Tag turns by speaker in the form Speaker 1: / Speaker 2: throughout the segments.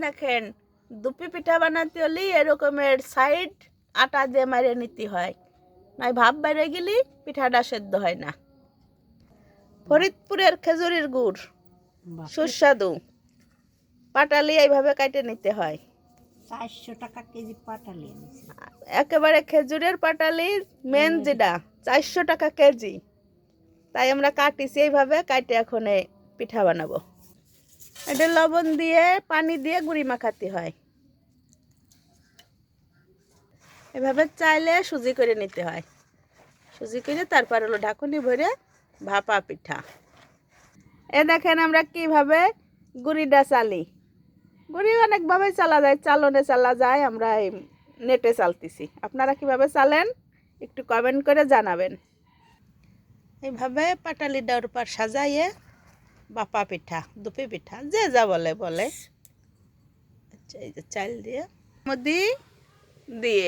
Speaker 1: দেখেন দুপি পিঠা বানাতে হলে এরকমের সাইড আটা দিয়ে মারিয়ে নিতে হয়, নয় ভাব বাইরে গেলে পিঠাটা সেদ্ধ হয় না। ফরিদপুরের খেজুরির গুড় সুস্বাদু পাটালি এইভাবে কাটে নিতে হয়।
Speaker 2: 400 টাকা কেজি পাটালি এনেছি।
Speaker 1: একেবারে খেজুরের পাটালি মেন যেটা 400 টাকা কেজি, তাই আমরা কাটিছি এইভাবে কাটে এখন পিঠা বানাবো। এটা লবণ দিয়ে পানি দিয়ে গুঁড়ি মাখাতে হয়। এভাবে চাইলে সুজি করে নিতে হয়, সুজি করে তারপর হলো ঢাকুনি ভরে ভাপা পিঠা। এ দেখেন আমরা কিভাবে গুঁড়িটা চালি। গুঁড়ি অনেকভাবে চালা যায়, চালনে চালা যায়, আমরা এই নেটে চালতেছি। আপনারা কিভাবে চালেন একটু কমেন্ট করে জানাবেন। এইভাবে পাটালি ডাউর উপর সাজাইয়ে বাপা পিঠা দুপি পিঠা যে যা বলে বলে। আচ্ছা, এই যে চাল দিয়ে মধ্যে দিয়ে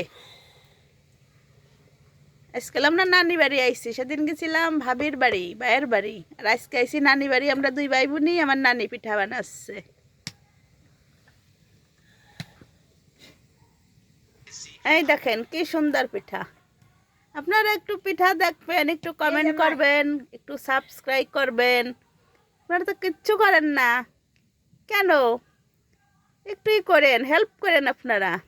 Speaker 1: আজকাল আমরা নানি বাড়ি আইছি, সেদিন গেছিলাম ভাবির বাড়ি ভাইয়ের বাড়ি, আর আজকে আইছি নানি বাড়ি। আমরা দুই ভাই বোনই আমার নানি পিঠা বানাচ্ছে। এই দেখেন কি সুন্দর পিঠা। আপনারা একটু পিঠা দেখবেন, একটু কমেন্ট করবেন, একটু সাবস্ক্রাইব করবেন। আপনারা তো কিচ্ছু করেন না কেন? একটুই করেন, হেল্প করেন আপনারা।